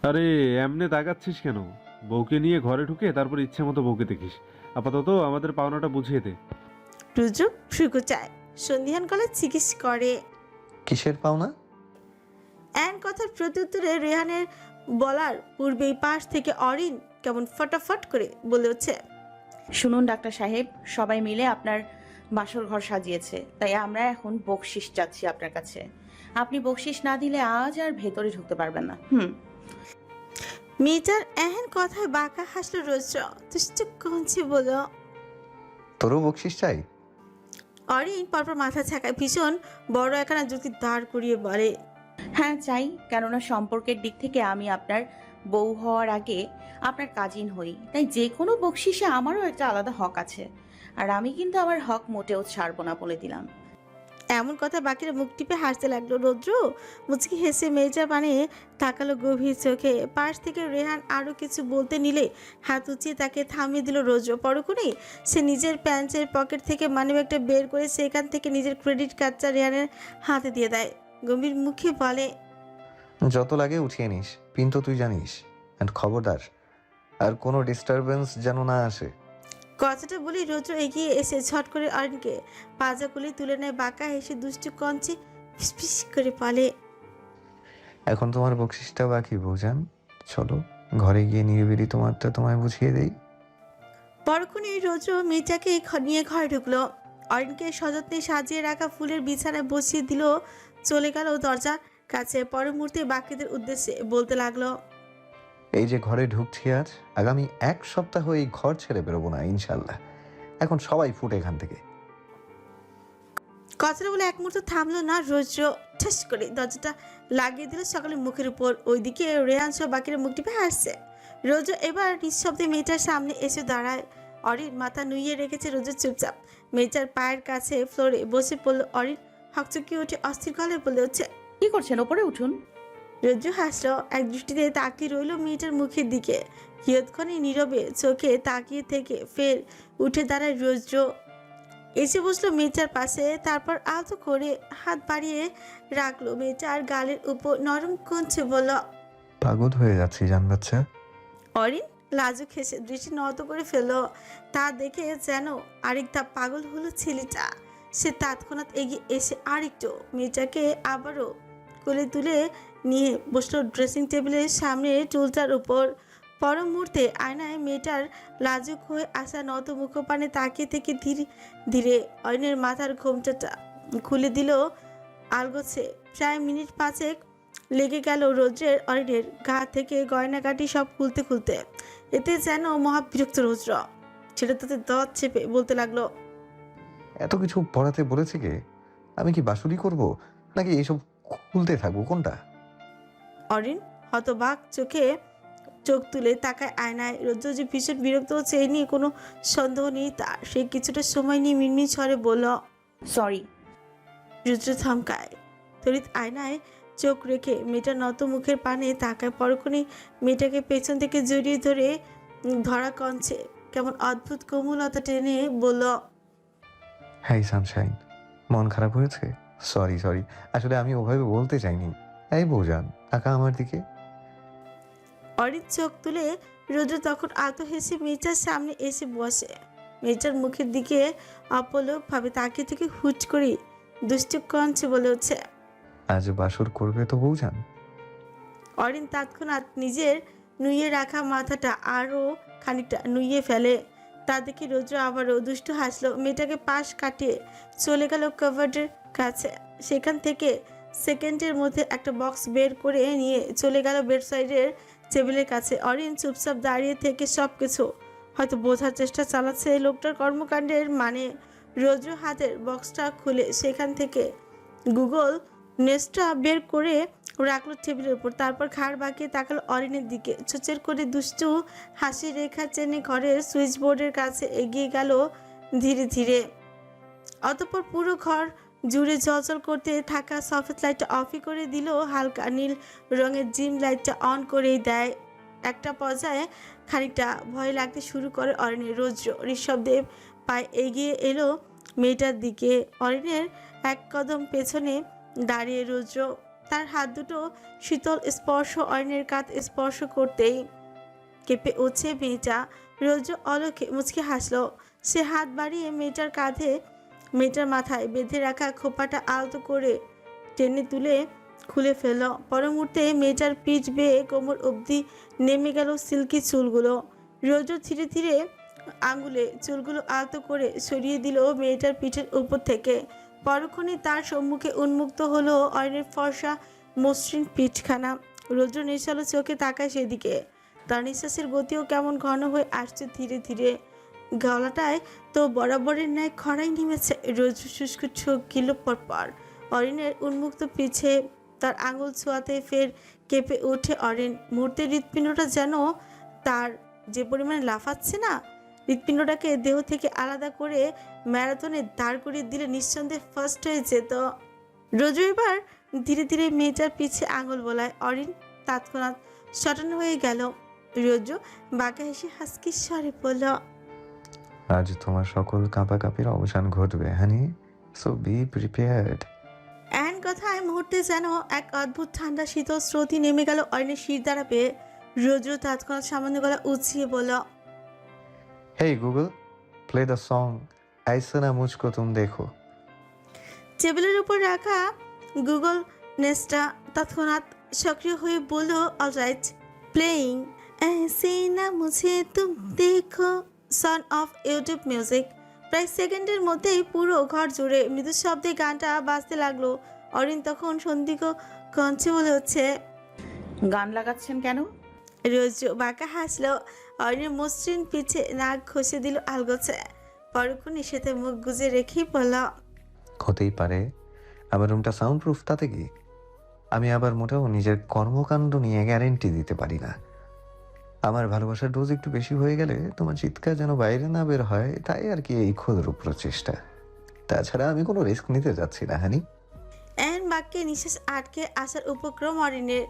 আরে এমনে তাকাচ্ছিস কেন? বউকে নিয়ে ঘরে ঢুকে তারপর ইচ্ছে মতো বউকে দেখিস। আপাতত আমাদের পাওনাটা বুঝিয়ে দে। রুদ্র ভ্রুকুচায়, সন্ধিহান গলায় জিজ্ঞেস করে। কিসের পাওনা? এন কথার প্রত্যুত্তরে রেহানের বলার পূর্বেই পাশ থেকে অরিন কেমন ফটাফট করে বলে উঠছে। শুনুন ডাক্তার সাহেব, সবাই মিলে আপনার বাসর ঘর সাজিয়েছে, তাই আমরা এখন বকশিস চাচ্ছি আপনার কাছে। আপনি বকশিস না দিলে আজ আর ভেতরে ঢুকতে পারবেন না। মেয়েটার এহেন কথায় বাঁকা হাসলো রুদ্র, দুষ্টু কঞ্চি বলল। তোরও বকশিস চাই? অরিন পরপর মাথা ছাকায়, ভীষণ বড় একখানা যুক্তি দাঁড় করিয়ে বলে। হ্যাঁ চাই, কেননা সম্পর্কের দিক থেকে আমি আপনার বউ হওয়ার আগে আপনার কাজিন হই, তাই যে কোনো বকশিসে আমারও একটা আলাদা হক আছে। আর আমি কিন্তু আমার হক মোটেও ছাড়বো না বলে দিলাম। এমন কথা বাকিরা মুখ টিপে হাসতে লাগলো। রৌদ্র মুচকি হেসে মেয়েটার পানে তাকালো গভীর চোখে। পাশ থেকে রেহান আরো কিছু বলতে নিলে হাত উঁচিয়ে তাকে থামিয়ে দিল রৌদ্র। পরক্ষণেই সে নিজের প্যান্টের পকেট থেকে মানিব্যাগটা বের করে সেখান থেকে নিজের ক্রেডিট কার্ডটা রেহানের হাতে দিয়ে দেয়। গম্ভীর মুখে বলে, যত লাগে উঠিয়ে নিস, পিন তো তুই জানিস। অ্যান্ড খবরদার, আর কোনো ডিস্টারবেন্স যেন না আসে। কথাটা বলি রৌদ্র এগিয়ে এসে ঝট করে অরিনকে পাজা কুলি তুলে নেয়। বাঁকা হেসে দুষ্টু কঞ্চে ফিসফিস করে বলে, এখন তোমার বকশিসটা বাকি বউজান। চলো ঘরে গিয়ে নিরিবিলি তোমারটা তোমায় বুঝিয়ে দেই। পরক্ষণেই রৌদ্র মেয়েটাকে নিয়ে ঘরে ঢুকলো। অরিনকে সযত্নে সাজিয়ে রাখা ফুলের বিছানায় বসিয়ে দিল। চলে গেল দরজার কাছে। পরের মুহূর্তে বাকিদের উদ্দেশ্যে বলতে লাগলো, এই যে ঘরে ঢুকছি আজ, আগামী 1 সপ্তাহ এই ঘর ছেড়ে বেরোবো না ইনশাল্লাহ। এখন সবাই ফুট এখান থেকে। কথাটা বলে এক মুহূর্ত থামলো না রৌদ্র। ঠাস করে দরজাটা লাগিয়ে দিল সকালের মুখের উপর। ওইদিকে রেহান সহ বাকিরা মুখ টিপে হাসছে। রৌদ্র এবার নিঃশব্দে মেয়েটার সামনে এসে দাঁড়ায়। অরিন মাথা নুইয়ে রেখেছে। রৌদ্র চুপচাপ মেয়েটার পায়ের কাছে ফ্লোরে বসে পড়লো। অরিন হকচকিয়ে উঠে অস্থির গলায় বলে হচ্ছে, কি করছেন, ওপরে উঠুন। রৌদ্র হাসলো, এক দৃষ্টিতে তাকিয়ে রইল মেয়েটার মুখের দিকে। কিয়ৎক্ষণে নীরবে চোখে তাকিয়ে থেকে ফের উঠে দাঁড়ায় রৌদ্র। এসে বসলো মেয়েটার পাশে। তারপর আলতো করে হাত বাড়িয়ে রাখলো মেয়েটার গালের উপর, নরম কঞ্চে বলল, পাগল হয়ে যাচ্ছি জান বাচ্চা। অরিন লাজুক হেসে দৃষ্টি নত করে ফেলল। তা দেখে যেন আরেকটা পাগল হলো ছেলেটা। সে তৎক্ষণাৎ এগিয়ে এসে আরেকটু মেয়েটাকে আবারও কোলে তুলে নিয়ে বসলো ড্রেসিং টেবিলের সামনে টুলটার উপর। পর মুহূর্তে আয়নায় মেয়েটার লাজুক হয়ে আসা নত মুখপানে তাকিয়ে থেকে ধীরে ধীরে অরিনের মাথার ঘোমটাটা খুলে দিল আলগোছে। প্রায় মিনিট 5 লেগে গেল রৌদ্রের অরিনের গা থেকে গয়নাগাটি সব খুলতে খুলতে। এতে যেন মহাবিরক্ত রৌদ্র। সেটা তাতে দাঁত চেপে বলতে লাগলো, এত কিছু পড়াতে বলেছে কে? আমি কি বাসুরি করব, নাকি এইসব খুলতে থাকবো? কোনটা? অরিন হতবাক চোখে চোখ তুলে তাকায় আয়নায়। রৌদ্র যে ভীষণ বিরক্ত হচ্ছে এই নিয়ে কোনো সন্দেহ নেই তার। সে কিছুটা সময় নিয়ে মিনমিন স্বরে বলল, সরি। রুদ্র থমকায়। তড়িৎ আয়নায় চোখ রেখে মেয়েটার নত মুখের পানে তাকায়। পরক্ষণেই মেয়েটাকে পেছন থেকে জড়িয়ে ধরে ধরা কঞ্চে কেমন অদ্ভুত কোমলতা টেনে বলল, হ্যাঁ সানশাইন, মন খারাপ হয়েছে? সরি সরি, আসলে আমি ওভাবে বলতে চাইনি। এই বউজান, টাকা আমার দিকে। অরিন চোখ তুলে রুদ্র তখন আলতো হেসে মেয়েটার সামনে এসে বসে। মেয়েটার মুখের দিকে অপলকভাবে তাকিয়ে থেকে হুট করে দুষ্টু কঞ্চে বলে হচ্ছে। আজ বাসর করবে তো বউজান? অরিন তৎক্ষণাৎ নিজের নুইয়ে রাখা মাথাটা আরও খানিকটা নুইয়ে ফেলে। তা দেখে রৌদ্র আবারও দুষ্টু হাসলো। মেয়েটাকে পাশ কাটিয়ে চলে গেল কাভার্ডের কাছে। সেখান থেকে সেকেন্ডের মধ্যে একটা বক্স বের করে নিয়ে চলে গেল বেডসাইডের টেবিলের কাছে। অরিন চুপচাপ দাঁড়িয়ে থেকে সব কিছু হয়তো বোঝার চেষ্টা চালাচ্ছে লোকটার কর্মকাণ্ডের মানে। রৌদ্র হাতের বক্সটা খুলে সেখান থেকে গুগল নেস্টটা বের করে রাখলো টেবিলের উপর। তারপর ঘাড় বাঁকিয়ে তাকালো অরিনের দিকে। চোচের করে দুষ্টু হাসি রেখা চেনে ঘরের সুইচ বোর্ডের কাছে এগিয়ে গেল ধীরে ধীরে। অতঃপর পুরো ঘর জুড়ে জ্বলজ্বল করতে থাকা সফেদ লাইটটা অফই করে দিল। হালকা নীল রঙের জিম লাইটটা অন করেই দেয়। একটা পর্যায়ে খানিকটা ভয় লাগতে শুরু করে অরিনের। রৌদ্র নিঃশব্দে পায়ে এগিয়ে এলো মেয়েটার দিকে। অরিনের এক কদম পেছনে দাঁড়িয়ে রৌদ্র তার হাত দুটো শীতল স্পর্শ অরিনের কাঁধ স্পর্শ করতেই কেঁপে উঠছে মেয়েটা। রোজ অলকে মুচকে হাসলো। সে হাত বাড়িয়ে মেয়েটার কাঁধে, মেয়েটার মাথায় বেঁধে রাখা খোপাটা আলতো করে টেনে তুলে খুলে ফেলল। পর মুহূর্তে মেয়েটার পিঠ বেয়ে কোমর অবধি নেমে গেল সিল্কি চুলগুলো। রোজ ধীরে ধীরে আঙুলে চুলগুলো আলতো করে সরিয়ে দিল মেয়েটার পিঠের উপর থেকে। পরক্ষণে তার সম্মুখে উন্মুক্ত হলো অরিনের ফর্সা মসৃণ পিঠখানা। রৌদ্র নিঃশালো চোখে তাকায় সেদিকে। তার নিঃশ্বাসের গতিও কেমন ঘন হয়ে আসছে ধীরে ধীরে। গলাটায় তো বরাবরের ন্যায় খড়াই নেমেছে। রৌদ্র শুষ্ক চোখ গিল পরপর অরিনের উন্মুক্ত পিছে। তার আঙুল ছোঁয়াতে ফের কেঁপে ওঠে অরিন। মুহূর্তে হৃৎপিণ্ডটা যেন তার যে পরিমাণে লাফাচ্ছে না, হৃৎপিণ্ডটাকে দেহ থেকে আলাদা করে ম্যারাথনে দাঁড় করিয়ে দিলে নিঃসন্দেহে ফার্স্ট হয়ে যেত। রোজু এবার ধীরে ধীরে মেয়েটার পিছে আঙুল বোলায়। অরিন তৎক্ষণাৎ শটান হয়ে গেল। রোজু বাঁকা হেসে হাসকি স্বরে বলল, আজ তোমার সকল কাঁপাকাঁপির অবসান ঘটবে হানি, সো বি প্রিপেয়ার্ড। এন কথায় মুহূর্তে যেন এক অদ্ভুত ঠান্ডা শীতল স্রোতই নেমে গেল অরিনের শির দ্বারা পেয়ে। রোজু তৎক্ষণাৎ সামান্য গলা উঁচিয়ে বলল, হেই গুগল, প্লে দ্য সং ऐसा ना मुझको तुम देखो। টেবিলের উপর রাখা গুগল নেস্টটা তৎক্ষণাৎ সক্রিয় হয়ে বলল, অলরাইট, প্লেয়িং ऐसे ना मुझे तुम देखो, সন অফ ইউটিউব মিউজিক। প্রায় সেকেন্ডের মধ্যেই পুরো ঘর জুড়ে মৃদু শব্দে গানটা বাজতে লাগলো। অরিন তখন সন্দিগ্ধ কণ্ঠে বলে হচ্ছে, গান লাগাচ্ছেন কেন? রোজ বাঁকা হাসলো। অরিনের মসৃণ পিছে নাক ঘষে দিল আলগোছে। পরক্ষণে সেতে মুখ গুজে রেখেই বলল, হতেই পারে, আমার রুমটা সাউন্ড প্রুফ, তাতে কি? আমি আবার মোটেও নিজের কর্মকাণ্ড নিয়ে গ্যারেন্টি দিতে পারি না। আমার ভালোবাসার ডোজ একটু বেশি হয়ে গেলে তোমার চিৎকার যেন বাইরে না বের হয়, তাই আর কি এই ক্ষুদ্র প্রচেষ্টা। তাছাড়া আমি কোনো রিস্ক নিতে যাচ্ছি না হানি। এন বাক্যে নিঃশ্বাস আটকে আসার উপক্রম অরিনের।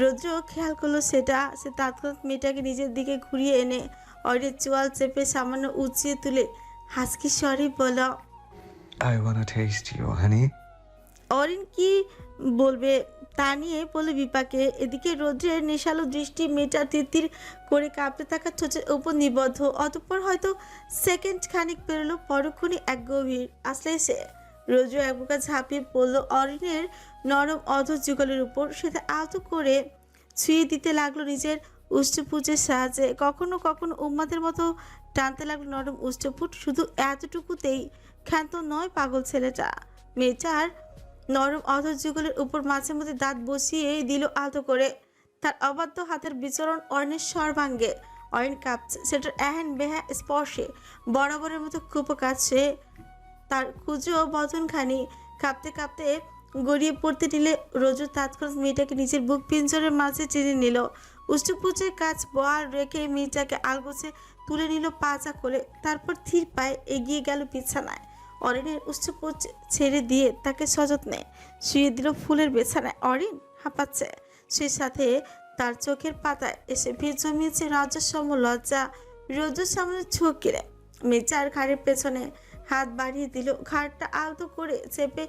রৌদ্র খেয়াল করলো সেটা। সে তৎক্ষণাৎ মেয়েটাকে নিজের দিকে ঘুরিয়ে এনে অরিনের চোয়াল চেপে সামান্য উঁচিয়ে তুলে হাসকি স্বরে বলল, I want test you honey. Orin কি বলবে তা নিয়ে বলে বিপাকে। এদিকে রৌদ্রের নেশালো দৃষ্টি মেয়েটার তিরতির করে কাঁপতে থাকা ঠোঁটের উপর নিবদ্ধ। অতঃপর হয়তো সেকেন্ড খানিক পেরোলো, পরক্ষণে এক গভীর আসলে সে রৌদ্র এক প্রকার ঝাঁপিয়ে পড়লো অরিনের নরম অধর যুগলের উপর। সেটা আলতো করে ছুঁয়ে দিতে লাগলো নিজের উষ্ঠপুটের সাহায্যে। কখনো কখনো উম্মাদের মতো টানতে লাগলো নরম উষ্ঠপুট। শুধু এতটুকুতেই ক্ষান্ত নয় পাগল ছেলেটা। মেয়েটার নরম অধর যুগলের উপর মাঝে মধ্যে দাঁত বসিয়ে দিল আলতো করে। তার অবাধ্য হাতের বিচরণ অরিনের সর্বাঙ্গে। অরিন কাঁপছে সেটার এহেন বেহা স্পর্শে। বরাবরের মতো কুপো কাছে তার কুজো বদনখানি কাঁপতে কাঁপতে গড়িয়ে পড়তে নিলে রোজু তৎক্ষণাৎ মেয়েটাকে নিজের বুক পিঞ্জরের মাঝে টেনে নিল। উষ্ঠপুচের কাজ বল রেখে মেয়েটাকে আলগোছে তুলে নিল পাজা করে। তারপর ধীর পায়ে এগিয়ে গেল বিছানায়। অরিনের উষ্ঠপুচ ছেড়ে দিয়ে তাকে সযত্নে শুয়ে দিল ফুলের বিছানায়। অরিন হাঁপাচ্ছে, সে সাথে তার চোখের পাতায় এসে ভিড় জমিয়েছে রাজস্বম লজ্জা। রোজুর সামনে ঝোঁক গিরে মেয়েটার ঘাড়ের পেছনে হাত বাড়িয়ে দিল। ঘাড়টা আলতো করে চেপে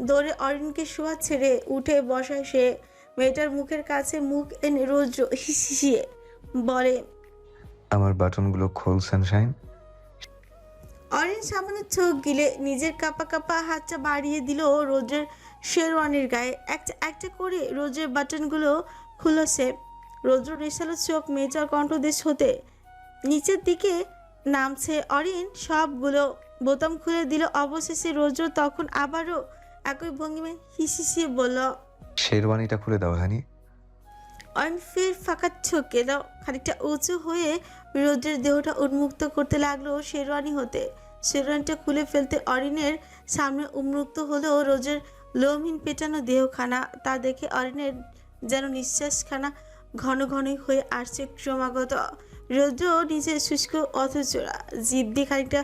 দৌড়ে অরিনকে শোয়া ছেড়ে উঠে বসায় সে। মেয়েটার মুখের কাছে মুখ এনে রৌদ্র হিসিয়ে বলে, আমার বাটনগুলো খোল সানশাইন। অরিন সামনে চোখ গিলে নিজের কাপা কাপা হাতটা বাড়িয়ে দিল রোজের শেরওয়ানির গায়ে। একটা একটা করে রোজের বাটনগুলো খুলো সে। রৌদ্র নেশালো চোখ মেয়েটার কণ্ঠদেশ হতে নিচের দিকে নামছে। অরিন সবগুলো বোতাম খুলে দিল। অবশেষে রৌদ্র তখন আবারও একই ভঙ্গিমায় হিসিয়ে বলল, শেরওয়ানিটা খুলে দাও হানি। অরিন ফের ফাঁকা চোখে দাও খানিকটা উঁচু হয়ে রৌদ্রের দেহটা উন্মুক্ত করতে লাগলো শেরওয়ানি হতে। শেরওয়ানিটা খুলে ফেলতে অরিনের সামনে উন্মুক্ত হলো রোজের লোমহীন পেটানো দেহখানা। তা দেখে অরিনের যেন নিঃশ্বাসখানা ঘন ঘনই হয়ে আসছে ক্রমাগত। রৌদ্র নিজের শুষ্ক অথচোরা জিভ দিয়ে খানিকটা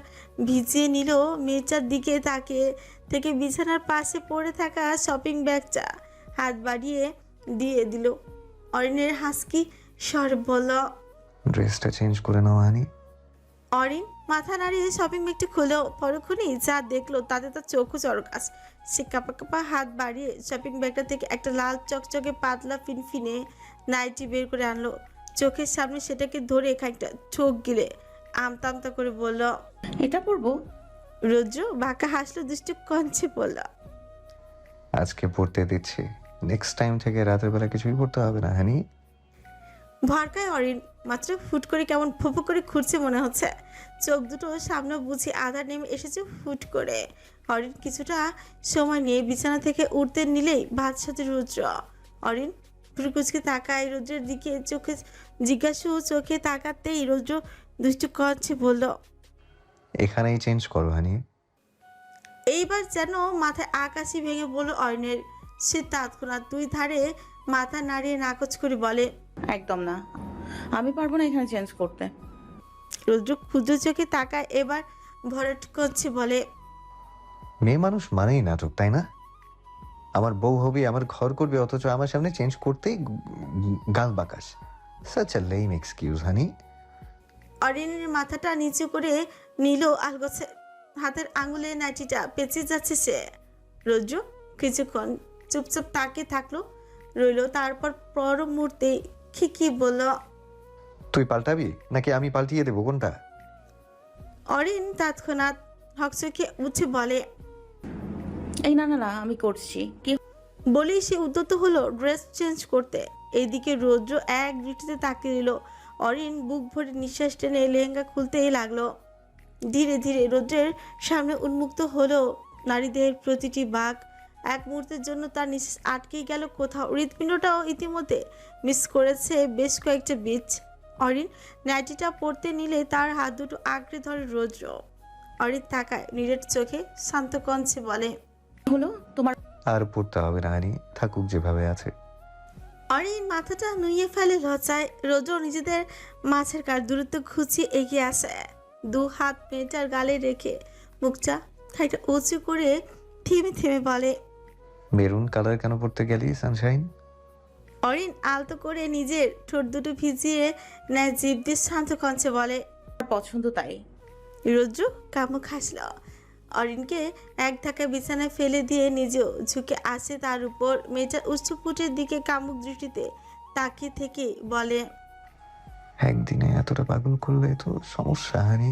ভিজিয়ে নিল মেয়েটার দিকে তাকিয়ে থেকে বিছানার পাশে পড়ে থাকা শপিং ব্যাগটা হাত বাড়িয়ে দিয়ে দিল। অরিনের হাসকি স্বর বলল, ড্রেসটা চেঞ্জ করে নাও হানি। অরিন মাথা নাড়িয়ে শপিং ব্যাগটি খুলো। পরক্ষণেই যা দেখলো তাতে তার চোখও চরকাস। সে কাঁপা কাঁপা হাত বাড়িয়ে শপিং ব্যাগটা থেকে একটা লাল চকচকে পাতলা ফিনফিনে নাইটি বের করে আনলো। চোখের সামনে সেটাকে ধরে খানিকটা চোখ গিলে আমতা আমতা করে বলল, এটা পরবো? রোদ্র বাঁকা হাসলো, দুষ্টু কঞ্চে বলল, আজকে পড়তে দিচ্ছি, নেক্সট টাইম থেকে রাতের বেলা কিছুই পড়তে হবে না হানি। ভরকায় অরিন। মাত্র ফুট করে কেমন ফুপু করে ঘুরছে মনে হচ্ছে। চোখ দুটো সামনে বুঝে আধার নেমে এসেছে ফুট করে। অরিন কিছুটা সময় নিয়ে বিছানা থেকে উঠতে নিলেই ভাত সাথে রুদ্র। অরিন ভ্রুকুচকে তাকায় রুদ্রের দিকে, চোখে জিজ্ঞাসু চোখে তাকাতেই রুদ্র দুষ্টু কচ্ছে বলল, এখানেই চেঞ্জ করো হানি। এইবার যেন মাথায় আকাশি ভেঙে বলল অরিনের। সে তৎক্ষণাৎ দুই ধারে মাথা নাড়িয়ে নাকচ করে বলে, একদম না, আমি পারবো না এখানে চেঞ্জ করতে। রুদ্র ক্ষুদ্র চোখে তাকায়, এবার ভরট করছে বলে, মেয়ে মানুষ মানেই নাটক, তাই না? আমার বউ হবি, আমার ঘর করবে, অথচ আমার সামনে চেঞ্জ করতেই গাল বাকাস। সাচ আ লেম এক্সকিউজ হানি। অরিনের মাথাটা নিচু করে নিল আলগোছে, হাতের আঙুলে নাইটিটা পেঁচে যাচ্ছে সে। রোদ্র কিছুক্ষণ চুপচাপ তাকিয়ে থাকলো, রইল, তারপর পর মুহূর্তে খিকি বলল, তুই পাল্টাবি নাকি আমি পাল্টিয়ে দেবো, কোনটা? অরিন তৎক্ষণাৎ হকচকে উঠে বলে, এই না না না, আমি করছি। কি? বলেই সে উদ্যত হলো ড্রেস চেঞ্জ করতে। এইদিকে রৌদ্র এক দৃষ্টিতে তাকিয়ে দিল। অরিন বুক ভরে নিঃশ্বাস টেনে লেহেঙ্গা খুলতেই লাগলো। ধীরে ধীরে রৌদ্রের সামনে উন্মুক্ত হলো নারীদের প্রতিটি বাঁক। এক মুহূর্তের জন্য তার নিঃশ্বাস আটকেই গেল কোথাও। হৃৎপিণ্ডটাও ইতিমধ্যে মিস করেছে বেশ কয়েকটা বিচ। অরিন নাইটিটা পরতে নিলে তার হাত দুটো আঁকড়ে ধরে রৌদ্র। অরিন তাকায় নিরেট চোখে, শান্ত কণ্ঠে বলে, হলো তোমার? আর পড়তে হবে না হানি, থাকুক যেভাবে আছে। অরিন মাথাটা নুইয়ে ফেলে লজ্জায়। রোজও নিজেদের মাছের কার দূরত্ব ঘুচিয়ে এগিয়ে আসে, দু হাত মেয়েটার গালে রেখে মুখটা খাইটা উঁচু করে থেমে থেমে বলে, মেরুন কালার কেন পড়তে গেলি সানশাইন? অরিন আলতো করে নিজের ঠোঁট দুটো ভিজিয়ে নেয় জিভ দিয়ে শান্ত কণ্ঠে বলে, পছন্দ তাই। রোদ্র কামুক হাসল। অরিনকে এক ধাক্কা বিছানায় ফেলে দিয়ে নিজেও ঝুঁকে আসে তার উপর। মেয়েটার উচ্চপুটের দিকে কামুক দৃষ্টিতে তাকিয়ে থেকে বলে, একদিনে এতটা পাগল করলে তো সমস্যা হানি।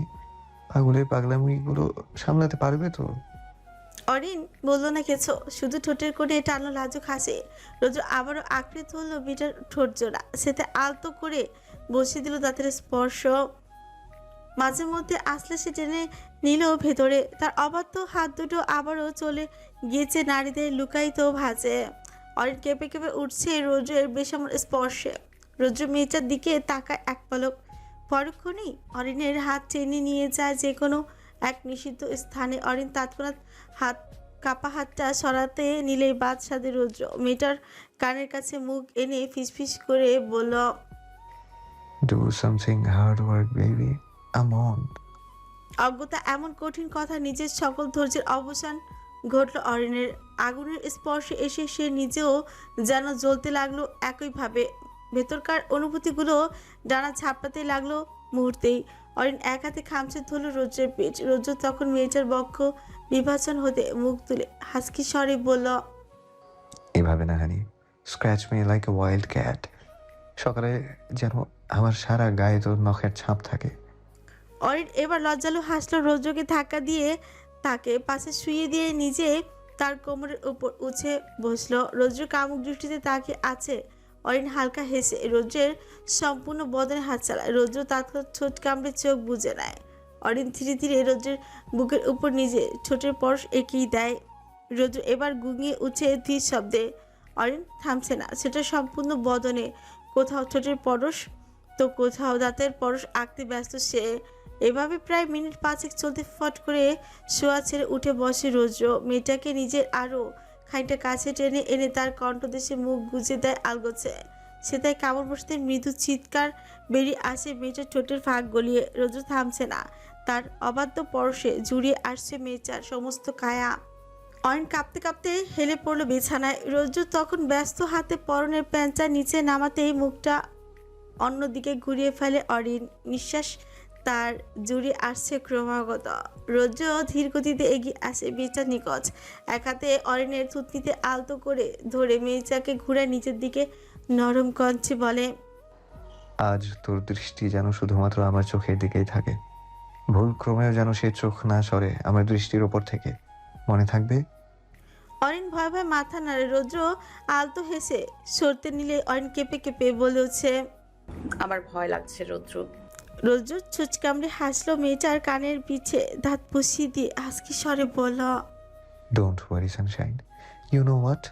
পাগলের পাগলামিগুলো সামলাতে পারবে তো? অরিন বলল না কিছু, শুধু ঠোঁটের কোণে টানো লাজুক হাসে। রোদ্র আবারও আঁকড়ে ধরল মেয়েটার ঠোঁট জোড়া, সেটা আলতো করে বসিয়ে দিল দাঁতের স্পর্শ। মাঝে মধ্যে আসলে সে টেনে নিল ভেতরে। তার অবাধ্য হাত দুটো আবারও চলে গিয়েছে নারীদের লুকায়িত ভাঁজে। অরিন কেঁপে কেঁপে উঠছে রৌদ্রের বেসামার স্পর্শে। রৌদ্র মেয়েটার দিকে তাকায় এক পলক, পরক্ষণেই অরিনের হাত টেনে নিয়ে যায় যে কোনো এক নিষিদ্ধ স্থানে। অরিন তৎক্ষণাৎ কাপা হাতটা সরাতে নিলেই বাদ সাধে রৌদ্র। মেয়েটার কানের কাছে মুখ এনে ফিসফিস করে বলল, do something hard work baby, আম অন। অজ্ঞতা এমন কঠিন কথা, নিজের সকল ধৈর্যের অবসান ঘটল অরিনের। আগুনের স্পর্শে এসে সে নিজেও যেন জ্বলতে লাগলো একইভাবে। ভেতরকার অনুভূতিগুলো ডানা ছাপড়াতে লাগলো মুহূর্তেই। অরিন এক হাতে খামচে ধরল রৌদ্রের পেট। রৌদ্র তখন মেয়েটার বক্ষ বিভাজন হতে মুখ তুলে হাসকি স্বরে বলল, এভাবে না honey, scratch me like a wild cat. সকালে যেন আমার সারা গায়ে তোর নখের ছাপ থাকে। অরিন এবার লজ্জালু হাসলো। রৌদ্রকে ধাক্কা দিয়ে তাকে পাশে শুইয়ে দিয়ে নিজে তার কোমরের উপর উঠে বসলো। রৌদ্র কামুক দৃষ্টিতে তাকে আছে। অরিন হালকা হেসে রৌদ্রের সম্পূর্ণ বদনে হাত চালায়। রৌদ্র তৎক্ষণাৎ ঠোঁট কামড়ে চোখ বুজে নেয়। অরিন ধীরে ধীরে রৌদ্রের বুকের উপর নিজে ঠোঁটের পরশ এঁকেই দেয়। রৌদ্র এবার গুঙিয়ে উঠে ধীর শব্দে। অরিন থামছে না, সেটা সম্পূর্ণ বদনে, কোথাও ঠোঁটের পরশ তো কোথাও দাঁতের পরশ আঁকতে ব্যস্ত সে। এভাবে প্রায় মিনিট পাঁচেক চলতে ফট করে শোয়া ছেড়ে উঠে বসে রৌদ্র। মেয়েটাকে নিজের আরও খানিকটা কাছে টেনে এনে তার কণ্ঠদেশে মুখ গুজে দেয় আলগোছে। সে তাই কামড় বসতে মৃদু চিৎকার বেরিয়ে আসে মেয়েটার ঠোঁটের ফাঁক গলিয়ে। রৌদ্র থামছে না, তার অবাধ্য পরশে জুড়িয়ে আসছে মেয়েটার সমস্ত কায়া। অরিন কাঁপতে কাঁপতে হেলে পড়লো বিছানায়। রৌদ্র তখন ব্যস্ত হাতে পরনের প্যান্টটা নিচে নামাতেই মুখটা অন্যদিকে ঘুরিয়ে ফেলে অরিন। নিঃশ্বাস তার জুড়ে আসছে ক্রমাগত। রৌদ্র ধীর গতিতে এগিয়ে আসে মেয়েটার নিকট। এক হাতে অরিনের থুতনিতে আলতো করে ধরে মেয়েটাকে ঘুরায় নিচের দিকে, নরম কঞ্চে বলে, আজ তোর দৃষ্টি যেন শুধুমাত্র আমার চোখের দিকেই থাকে। ভুল ক্রমেও যেন সে চোখ না সরে আমার দৃষ্টির ওপর থেকে। মনে থাকবে? অরিন ভয়ে ভয়ে মাথা নাড়ে। রৌদ্র আলতো হেসে সরতে নিলে অরিন কেঁপে কেঁপে বলে উঠছে। আমার ভয় লাগছে রৌদ্র। রৌদ্র ছুঁচ কামড়ে হাসলো। মেয়েটার কানের পিছে দাঁত বসিয়ে দিয়ে হাসকি স্বরে বলল, Don't worry, sunshine. You know what?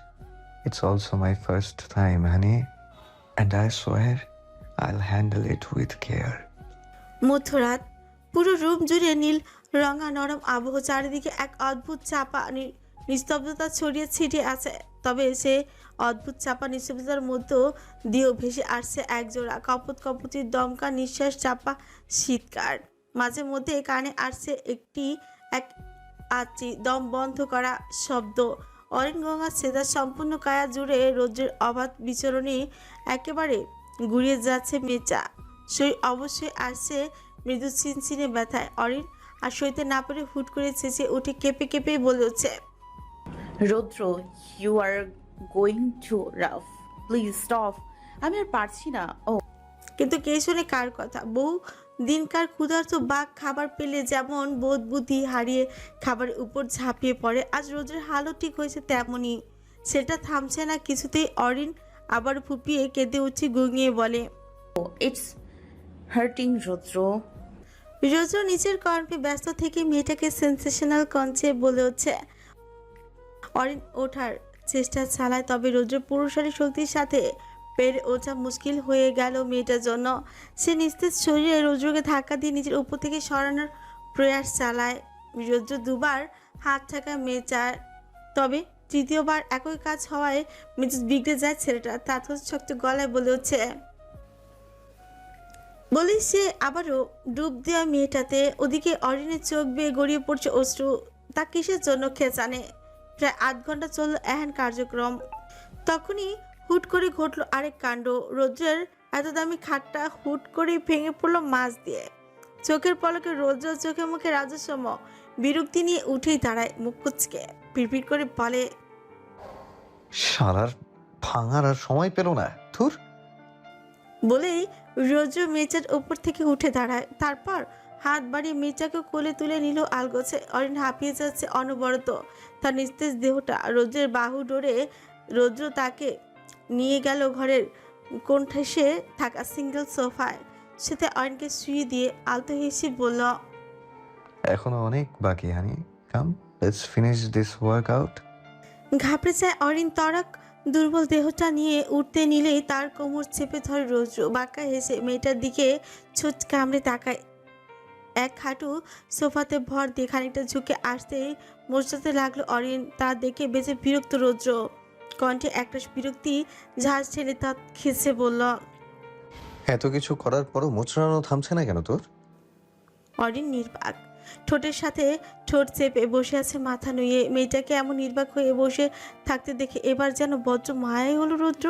It's also my first time, honey. And I swear I'll handle it with care. মধ্যরাত, পুরো রুম জুড়ে নীল রঙা নরম আবহ। চারিদিকে এক অদ্ভুত চাপা নিস্তব্ধতা ছড়িয়ে ছিটিয়ে আছে। তবে সে অদ্ভুত চাপা নিস্তব্ধতার মধ্যে দিয়েও ভেসে আসছে একজোড়া কপত কপতির দমকা নিঃশ্বাস, চাপা শীতকার। মাঝে মধ্যে কানে আসছে এক আচি দম বন্ধ করা শব্দ। অরিন গঙ্গা সেদার সম্পূর্ণ কায়া জুড়ে রৌদ্রের অবাধ বিচরণে একেবারে গুড়িয়ে যাচ্ছে মেচা। সেই অবশ্যই আসছে মৃদু চিনচিনে ব্যথায়। অরিন আর সইতে না পেরে হুট করে চেঁচিয়ে উঠে কেঁপে কেঁপে বলে উঠছে, Roudra, you are going too rough, please stop. আমি আর পারছি না। ও কিন্তু কে শোনে কার কথা? বহু দিনকার ক্ষুধার্ত বাঘ খাবার পেলে যেমন বোধ বুদ্ধি হারিয়ে খাবারের উপর ঝাঁপিয়ে পড়ে, আজ রৌদ্রের হালও ঠিক হয়েছে তেমনই। সেটা থামছে না কিছুতেই। অরিন আবার ফুপিয়ে কেঁদে উঠে গুঙিয়ে বলে, ইটস হার্টিং রৌদ্র। রৌদ্র নিচের কর্মে ব্যস্ত থেকে মেয়েটাকে সেন্সেশনাল কঞ্চে বলে হচ্ছে। অরিন ওঠার চেষ্টা চালায়, তবে রৌদ্র পুরুষালী শক্তির সাথে পেরে ওঠা মুশকিল হয়ে গেল মেয়েটার জন্য। সে নিস্তেজ শরীরে রৌদ্রকে ধাক্কা দিয়ে নিজের উপর থেকে সরানোর প্রয়াস চালায়। রৌদ্র দুবার হাত ঠাকায় মেয়েটার, তবে তৃতীয়বার একই কাজ হওয়ায় মেজাজ বিগড়ে যায় ছেলেটা। তার শক্ত গলায় বলে হচ্ছে, বলি সে আবারও ডুব দেওয়া মেয়েটাতে। ওদিকে অরিনের চোখ বেয়ে গড়িয়ে পড়ছে অশ্রু। তা কিসের জন্য কে জানে। প্রায় 8 ঘন্টা চলল এহেন কার্যক্রম। তখনই হুট করে ঘটল আরেক কাণ্ড। রৌদ্রের এত দামি খাটটা হুট করেই ভেঙে পড়লো মাছ দিয়ে। চোখের পলকে রৌদ্র চোখে মুখে রাজস্বম বিরক্তি নিয়ে উঠেই দাঁড়ায়, মুখ কুচকে পিড়পিড় করে বলে, শালার ভাঙার আর সময় পেল না। ধুর। বলেই রৌদ্র মেয়েটার উপর থেকে উঠে দাঁড়ায়। তারপর হাত বাড়িয়ে মেয়েটাকে কোলে তুলে নিল আলগোছে। অরিন হাঁপিয়ে যাচ্ছে অনবরত। তার নিস্তেজ দেহটা রৌদ্রের বাহু ডোরে রৌদ্র তাকে নিয়ে গেল ঘরের কোণঠাসে থাকা সিঙ্গেল সোফায়। সাথে অরিনকে শুয়ে দিয়ে আলতো হেসে বলল, এখনো অনেক বাকি, হানি। কাম, লেটস ফিনিশ দিস ওয়ার্কআউট। ঘাবড়ে যায় অরিন। তরাক দুর্বল দেহটা নিয়ে উঠতে নিলেই তার কোমর চেপে ধরে রৌদ্র। বাঁকা হেসে মেয়েটার দিকে ছোট কামড়ে তাকায়। এক হাঁটু সোফাতে ভর দিয়ে খানিকটা ঝুঁকে আসতেই মোচড়াতে লাগলো অরিন। তা দেখে বেঁচে বিরক্ত রৌদ্র। কণ্ঠে একটা বিরক্তি ঝাঁজ ছেড়ে তা খেসে বলল, এত কিছু করার পরও মোচড়ানো থামছে না কেন তোর? অরিন নির্বাক, ঠোঁটের সাথে ঠোঁট চেপে বসে আছে মাথা নুয়ে। মেয়েটাকে এমন নির্বাক হয়ে বসে থাকতে দেখে এবার যেন বজ্র মায়াই হলো রৌদ্র।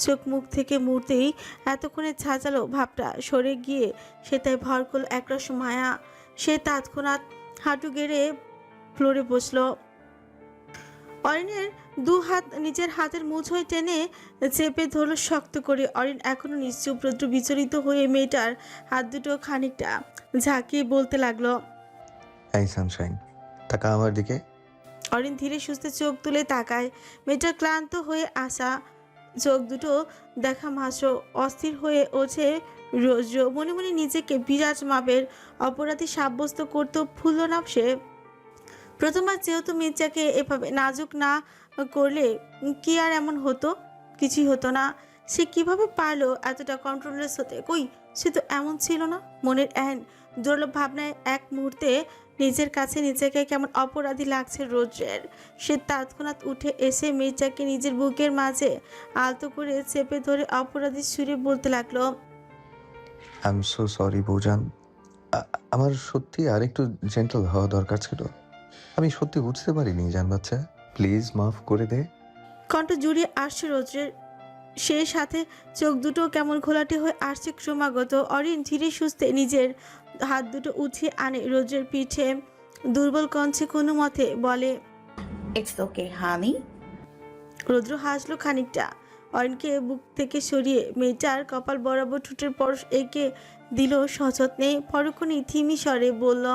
চোখ মুখ থেকে মুহূর্তেই এতক্ষণে ছাঁচালো ভাবটা সরে গিয়ে সেটাই ভর করল একরস মায়া। সে তৎক্ষণাৎ হাঁটু গেড়ে ফ্লোরে বসলো। অরিনের 2 হাত নিজের হাতের মুঠোয় টেনে চেপে ধরলো শক্ত করে। অরিন এখনো নিশ্চুপ। রৌদ্র বিচলিত হয়ে মেয়েটার হাত দুটো খানিকটা ঝাঁকিয়ে বলতে লাগলো, এই সানশাইন, তাকা আমার দিকে। অরিন ধীরে সুস্থে চোখ তুলে তাকায়। মেয়েটা ক্লান্ত হয়ে আসা চোখ দুটো দেখা মাত্র অস্থির হয়ে ওঠে রৌদ্র। মনে মনে নিজেকে বিরাট মাপের অপরাধী সাব্যস্ত করতে ভুলল না সে। প্রথমবার যেহেতু মেয়েটাকে এভাবে নাজুক না করলে কি আর এমন হতো? কিছুই হতো না। সে কিভাবে পারলো এতটা কন্ট্রোললেস হতে? কই, সে তো এমন ছিল না। মনের এহেন দুর্লভ ভাবনায় এক মুহূর্তে নিজের কাছে নিজেকে কেমন অপরাধী লাগছে রৌদ্রের। সে তৎক্ষণাৎ উঠে এসে মেয়েটাকে নিজের বুকের মাঝে আলতো করে চেপে ধরে অপরাধী সুরে বলতে লাগলো, আই এম সো সরি বৌজান। আমার সত্যি আর একটু জেন্টল হওয়া দরকার ছিল। আমি সত্যি বুঝতে পারিনি জান বাচ্চা, প্লিজ মাফ করে দে। কণ্ঠ জুড়িয়ে আসছে রৌদ্রের। সেই সাথে চোখ দুটো কেমন ঘোলাটে হয়ে আসছে ক্রমাগত। অরিন ধীরে সুস্থে নিজের হাত দুটো উঠিয়ে আনে রোদ্রের পিঠে, দুর্বল কণ্ঠে কোনো মতে বলে, ইটস ওকে হানি। রৌদ্র হাসলো খানিকটা। অরিনকে বুক থেকে সরিয়ে মেয়েটার কপাল বরাবর ঠোঁটের পরশ এঁকে দিল সযত্নে। পরক্ষণেই থিমি স্বরে বলল,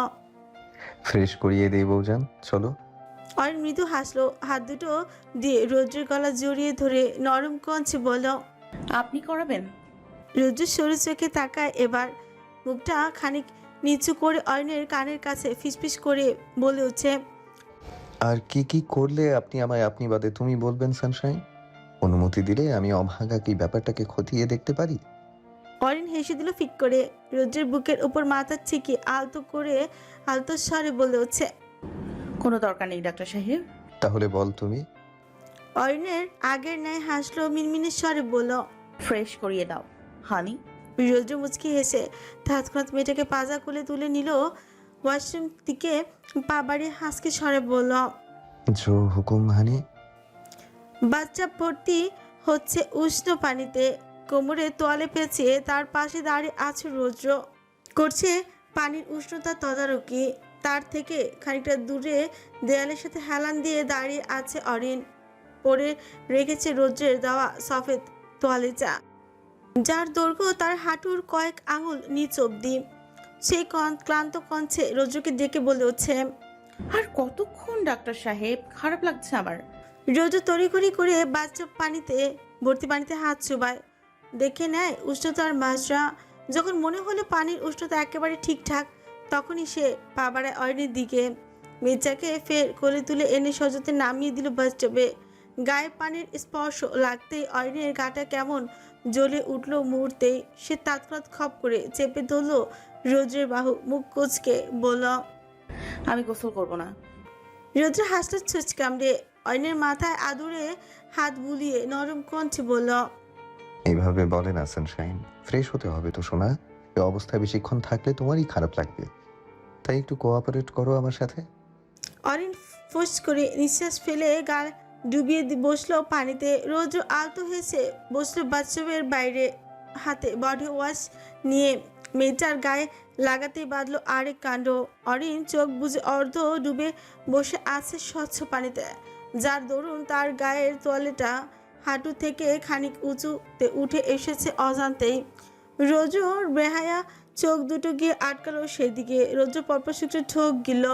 ফ্রেশ করিয়ে দেই বউজান, চলো। অরিন মৃদু হাসলো, হাত দুটো দিয়ে রৌদ্রের গলা জড়িয়ে ধরে নরম কণ্ঠে বলল, আপনি করাবেন? রৌদ্র সরু চোখে তাকায় এবার, মুখটা খানিক নিচু করে অরিনের কানের কাছে ফিসফিস করে বলে উঠছে, আর কি কি করলে আপনি আমায় আপনি বাদে তুমি বলবেন সানশাইন? অনুমতি দিলে আমি অভাগা কি ব্যাপারটাকে খতিয়ে দেখতে পারি। অরিন হেসে দিল ফিক করে। রৌদ্রের বুকের উপর মাথা ছিকি আলতো স্বরে বলে উঠছে, কোনো দরকার নেই ডাক্তার সাহেব। তাহলে বল তুমি। অরিনের আগের ন্যায় হাসলো, মিনমিনের স্বরে বলল, ফ্রেশ করিয়ে দাও হানি। রৌদ্র মুচকি হেসে তৎক্ষণাৎ মেয়েটাকে পাজা কোলে তুলে নিল। ওয়াশরুম দিকে পা বাড়িয়ে হাসকে স্বরে বলল, জো হুকুম হানি। বাচ্চা ভর্তি হচ্ছে উষ্ণ পানিতে, কোমরে তোয়ালে পেঁচিয়ে তার পাশে দাঁড়িয়ে আছে রৌদ্র, করছে পানির উষ্ণতা তদারকি। তার থেকে খানিকটা দূরে দেয়ালের সাথে হেলান দিয়ে দাঁড়িয়ে আছে অরিন, পরে রেখেছে রৌদ্রের দেওয়া সফেদ তোয়ালেটা, যার দৈর্ঘ্য তার হাঁটুর কয়েক আঙুল নিচ অব্দি। সেই ক্লান্ত কণ্ঠে রৌদ্রকে ডেকে বলে উঠছে, আর কতক্ষণ ডাক্তার সাহেব, খারাপ লাগছে আমার। রৌদ্র তড়িঘড়ি করে বাচ্চা ভর্তি পানিতে হাত চুবায়, দেখে নেয় উষ্ণতার মাত্রা। যখন মনে হলো পানির উষ্ণতা একেবারে ঠিকঠাক, তখনই সে পা বাড়ায় অরিনের দিকে। মেয়েটাকে ফের কোলে তুলে এনে সযত্নে নামিয়ে দিল বাথটবে। গায়ে পানির স্পর্শ লাগতেই অরিনের গাটা কেমন জ্বলে উঠল মুহূর্তেই। সে তৎক্ষণাৎ খপ করে চেপে ধরল রৌদ্রের বাহু, মুখ কুঁচকে বলল, আমি গোসল করব না। রৌদ্র হাসল ছুঁচ কামড়ে। অরিনের মাথায় আদুরে হাত বুলিয়ে নরম কণ্ঠে বলল, এইভাবে বলে না সানশাইন, ফ্রেশ হতে হবে তো সোনা। এই অবস্থায় বেশিক্ষণ থাকলে তোমারই খারাপ লাগবে, তাই একটু কোঅপারেট করো আমার সাথে। অরিন ফুস করে নিঃশ্বাস ফেলে গা ডুবিয়ে বসলো পানিতে। রৌদ্র আলতো হেসে বসলো বাথটবের বাইরে, হাতে বডি ওয়াশ নিয়ে মেয়েটার গায়ে লাগাতেই বাঁধলো আরেক কাণ্ড। অরিন চোখ বুজে অর্ধ ডুবে বসে আছে স্বচ্ছ পানিতে, যার দরুন তার গায়ের তোয়ালেটা হাঁটু থেকে খানিক উঁচুতে উঠে এসেছে অজান্তেই। রৌদ্রর বেহায়া চোখ দুটো গিয়ে আটকালো সেদিকে। রৌদ্র পরপর সূত্রে ঠোক গিল,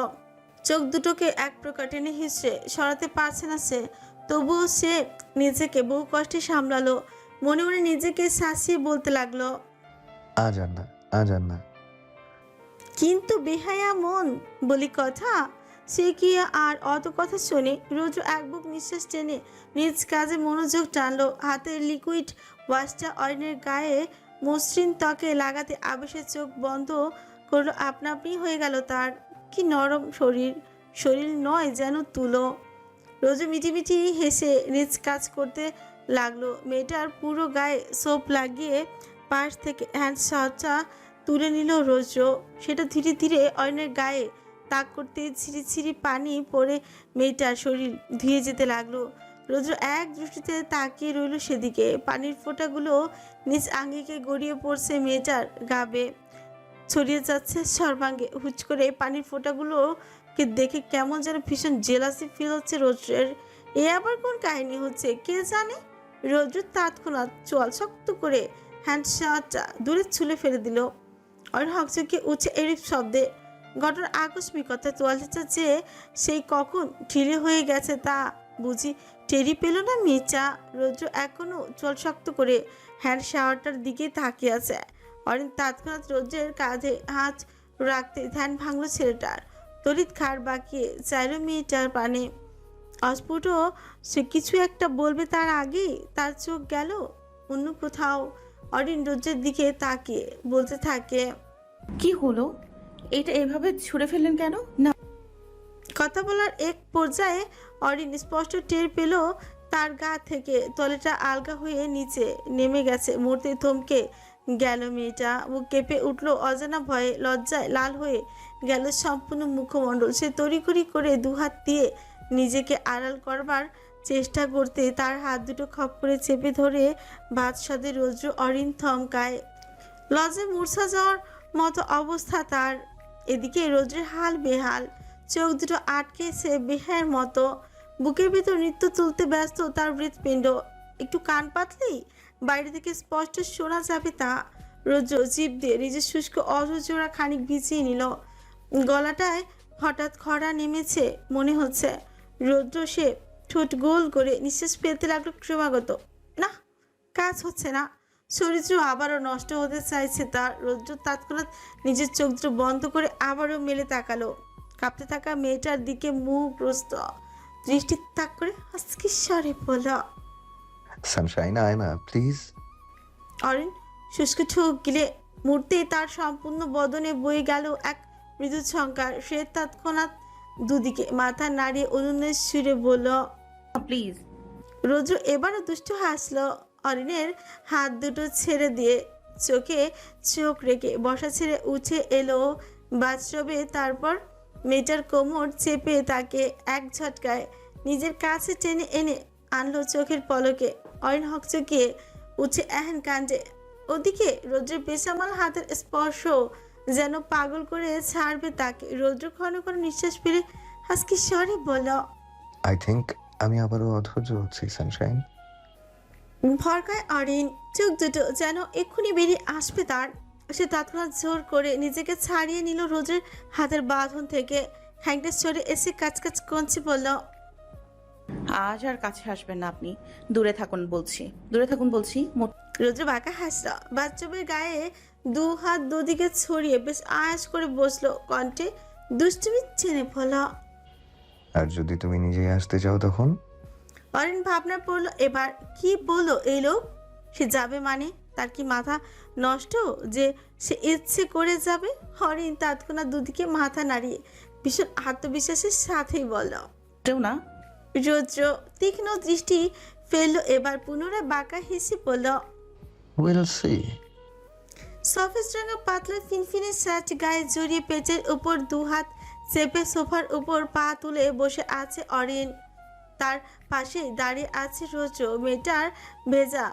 চোখ দুটোকে এক প্রকার টেনে হিসড়ে সরাতে পারছে না সে। তবুও সে নিজেকে বহু কষ্টে সামলালো, মনে মনে নিজেকে শাসিয়ে বলতে লাগলো, আজ আর না। কিন্তু বেহায়া মন বলি কথা, সে কি আর অত কথা শোনে? রৌদ্র এক বুক নিঃশ্বাস টেনে নিজ কাজে মনোযোগ টানলো। হাতের লিকুইড ওয়াশটা অরিনের গায়ে মসৃণ ত্বকে লাগাতে আবেশে চোখ বন্ধ করলো। আপনা আপনি হয়ে গেল তার। কি নরম শরীর নয় যেন তুলো। রোজু মিটিমিটি হেসে নিজ কাজ করতে লাগলো। মেয়েটার পুরো গায়ে সোপ লাগিয়ে পাশ থেকে হ্যান্ড শাওয়ারটা তুলে নিল রৌদ্র। সেটা ধীরে ধীরে অরিনের গায়ে তাক করতে ছিঁড়ি ছিঁড়ি পানি পড়ে মেয়েটার শরীর ধুয়ে যেতে লাগলো। রৌদ্র এক দৃষ্টিতে তাকিয়ে রইল সেদিকে। পানির ফোঁটাগুলো নিজ আঙ্গিকে গড়িয়ে পড়ছে মেয়েটার গাবে, ছড়িয়ে যাচ্ছে সর্বাঙ্গে। হুচ করে পানির ফোঁটাগুলোকে দেখে কেমন যেন ভীষণ জেলাসি ফিল হচ্ছে রৌদ্রের। এ আবার কোন কাহিনী হচ্ছে কে জানে। রৌদ্র তৎক্ষণাৎ চোয়াল শক্ত করে হ্যান্ড শাওয়ারটা দূরে ছুলে ফেলে দিল। অরিন হকচকে উঠছে এরিফ শব্দে। ঘটনার আকস্মিকতা, তোয়ালেটা যে সেই কখন ঢিলে হয়ে গেছে তা বুঝি টেরি পেল না মেয়েটা। রৌদ্র এখনো চোয়াল শক্ত করে হ্যান্ড শাওয়ারটার দিকে তাকিয়ে আছে। অরিন তৎক্ষণাৎ রৌদ্রের কাঁধে হাত রাখতে ধ্যান ভাঙলো ছেলেটার। তড়িৎ খাড় বাঁকিয়ে চাইল মেয়েটার পানে। অস্ফুট সে কিছু একটা বলবে তার আগেই তার চোখ গেল অন্য কোথাও। অরিন রৌদ্রের দিকে তাকিয়ে বলতে থাকে, কি হলো? এটা এভাবে ছুঁড়ে ফেললেন কেন? না। কথা বলার এক পর্যায়ে অরিন স্পষ্ট টের পেল তার গা থেকে তলেটা আলগা হয়ে নিচে নেমে গেছে। মুহূর্তে থমকে গেল মেয়েটা, মুখ কেঁপে উঠল অজানা ভয়ে, লজ্জায় লাল হয়ে গেল সম্পূর্ণ মুখমণ্ডল। সে তড়িঘড়ি করে দুহাত দিয়ে নিজেকে আড়াল করবার চেষ্টা করতে তার হাত দুটো খপ করে চেপে ধরে বাদশাদের রৌদ্র অরিন থমকায়। লজ্জায় মূর্ছা যাওয়ার মতো অবস্থা তার। এদিকে রৌদ্রের হাল বেহাল, চোখ দুটো আটকেছে বেহায়ের মতো, বুকের ভিতর নৃত্য তুলতে ব্যস্ত তার হৃৎপিণ্ড। একটু কান পাতলেই বাইরে থেকে স্পষ্ট শোনা যাবে তা। রৌদ্র জিভ দিয়ে নিজের শুষ্ক অধৈর্যরা খানিক ভিজিয়ে নিল। গলাটায় হঠাৎ খরা নেমেছে মনে হচ্ছে। রৌদ্র সে ঠোঁট গোল করে নিঃশ্বাস ফেলতে লাগলো ক্রমাগত। না, কাজ হচ্ছে না। চরিত্র আবারও নষ্ট হতে চাইছে তার। রৌদ্র তৎক্ষণাৎ নিজের চোখ দুটো বন্ধ করে আবারও মেলে তাকালো কাঁপতে থাকা মেয়েটার দিকে, মুখগ্রস্ত দৃষ্টি তাক করে আজকে স্বরে বলল, সানশাইন আয় না প্লিজ। অরিন শুষ্ক ঠোক গিলে মুহূর্তেই তার সম্পূর্ণ বদনে বয়ে গেল এক মৃদু ঝঙ্কার। সে তৎক্ষণাৎ দুদিকে মাথা নাড়িয়ে অনুন্মেষ সুরে বলল, প্লিজ। রৌদ্র এবারও দুষ্ট হাসলো। অরিনের হাত দুটো ছেড়ে দিয়ে চোখে চোখ রেখে বসা ছেড়ে উঠে এলো বাথরবে। তারপর মেয়েটার কোমর চেপে তাকে এক ঝটকায় নিজের কাছে টেনে এনে আনলো চোখের পলকে। অরিন হকচকিয়ে উঠে এহেন কাণ্ডে। ওদিকে রৌদ্রের বেসামাল হাতের স্পর্শ যেন পাগল করে ছাড়বে তাকে। রৌদ্র ক্ষণ ক্ষণ নিঃশ্বাস ফেলে হাসকি স্বরে বলল, আই থিঙ্ক আমি আবারও অধৈর্য হচ্ছি সানশাইন। ভরকায় অরিন, চোখ দুটো যেন এক্ষুনি বেরিয়ে আসবে তার। সে তৎক্ষণাৎ জোর করে নিজেকে ছাড়িয়ে নিল রোজের হাতের বাঁধন থেকে। খানিকটা সরে এসে কাছকাছ কঞ্চে বলল, আজ আর কাছে আসবেন না আপনি। দূরে থাকুন বলছি, দূরে থাকুন বলছি। রোদ্র বাঁকা হাসল। বাচ্চবের গায়ে দু হাত দুদিকে ছড়িয়ে বেশ আয়াস করে বসলো। কণ্ঠে দুষ্টুমি চেনে বলল, আর যদি তুমি নিজেই আসতে চাও তখন? অরিন ভাবনা পড়লো এবার। কি বললো এই লোক? সে যাবে মানে? তার কি মাথা নষ্ট যে সে ইচ্ছে করে যাবে? অরিন তৎক্ষণাৎ দুদিকে মাথা নাড়িয়ে ভীষণ আত্মবিশ্বাসের সাথেই বলল, না। রৌদ্র তীক্ষ্ণ দৃষ্টি ফেললো এবার। পুনরায় বাঁকা হেসে বলল, উইল সি। সফেস রঙা পাতলা ফিনফিনে শার্ট গায়ে জড়িয়ে পেটের উপর দু হাত চেপে সোফার উপর পা তুলে বসে আছে অরিন। তার পাশে দাঁড়িয়ে আছে রৌদ্র। মেয়েটার ভেজা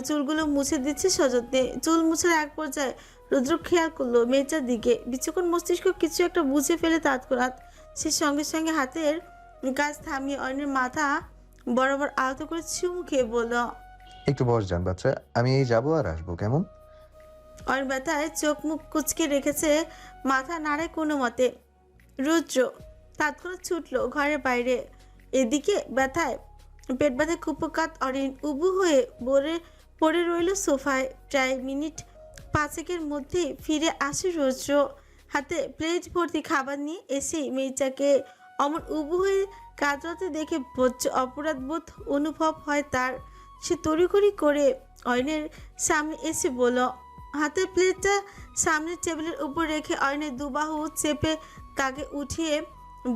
চুলগুলো মুছে দিচ্ছে সযত্নে। চুল মুছার এক পর্যায়ে রৌদ্র খেয়াল করলো মেয়েটার দিকে। বিচক্ষণ মস্তিষ্ক কিছু একটা বুঝে ফেলে তৎক্ষণাৎ সে সঙ্গে সঙ্গে হাতের কাজ থামিয়ে অরিনের মাথা বরাবর আহত করে চুমু খেয়ে বলল, একটু বস যান বাচ্চা, আমি এই যাবো আর আসবো, কেমন? অরিন ব্যথায় চোখ মুখ কুচকে রেখেছে, মাথা নাড়ায় কোনো মতে। রৌদ্র তৎক্ষণাৎ ছুটলো ঘরের বাইরে। এদিকে ব্যথায় পেট ব্যথায় কুপকাত অরিন উবু হয়ে পড়ে রইল সোফায়। প্রায় মিনিট 5 মধ্যেই ফিরে আসে রৌদ্র, হাতে প্লেট ভর্তি খাবার নিয়ে। এসেই মেয়েটাকে অমন উবু হয়ে কাতরাতে দেখে অপরাধ বোধ অনুভব হয় তার। সে তড়িঘড়ি করে অরিনের সামনে এসে বলল, হাতের প্লেটটা সামনের টেবিলের উপর রেখে অরিনের দুবাহু চেপে তাকে উঠিয়ে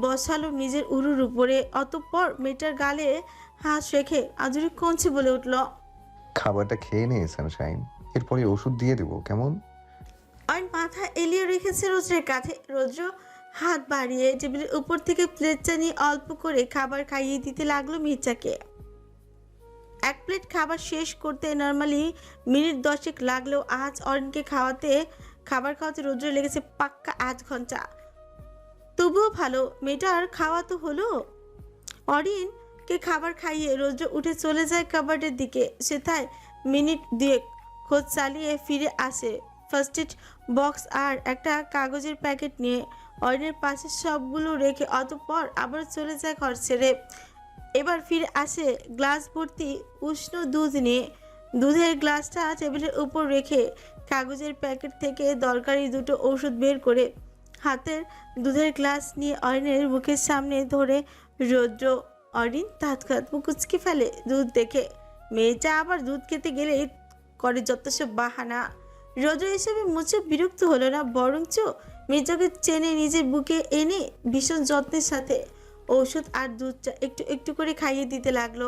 বসালো নিজের উরুর উপরে। অতঃপর মেয়েটার গালে হাত রেখে আজুরি কঞ্চে বলে উঠল, খাবারটা খেয়ে নে সানশাইন, এরপরে ওষুধ দিয়ে দেবো, কেমন? অরিন মাথা এলিয়ে রেখেছে রৌদ্রের কাঁধে। রৌদ্র হাত বাড়িয়ে টেবিলের উপর থেকে প্লেটটা নিয়ে অল্প করে খাবার খাইয়ে দিতে লাগলো মেয়েটাকে। এক প্লেট খাবার শেষ করতে নর্মালি মিনিট 10 লাগলেও আজ অরিনকে খাবার খাওয়াতে রৌদ্র লেগেছে পাক্কা 8 ঘন্টা। তবুও ভালো, মেয়েটার খাওয়া তো হলো। অরিনকে খাবার খাইয়ে রৌদ্র উঠে চলে যায় কাবার্ডের দিকে। সেথায় মিনিট 2 খোঁজ চালিয়ে ফিরে আসে ফার্স্ট এড বক্স আর একটা কাগজের প্যাকেট নিয়ে। অরিনের পাশে সবগুলো রেখে অতঃপর আবার চলে যায় ঘর ছেড়ে। এবার ফিরে আসে গ্লাস ভর্তি উষ্ণ দুধ নিয়ে। দুধের গ্লাসটা টেবিলের উপর রেখে কাগজের প্যাকেট থেকে দরকারি দুটো ওষুধ বের করে হাতের দুধের গ্লাস নিয়ে অরিনের মুখের সামনে ধরে রৌদ্র। অরিন তৎক্ষণাৎ মুখ কুচকে ফেলে দুধ দেখে। মেয়েটা আবার দুধ খেতে গেলে করে যত সব বাহানা। রৌদ্র হিসেবে মুছে বিরক্ত হলো না, বরঞ্চ মেয়েটাকে চেনে নিজের বুকে এনে ভীষণ যত্নের সাথে ঔষধ আর দুধটা একটু একটু করে খাইয়ে দিতে লাগলো।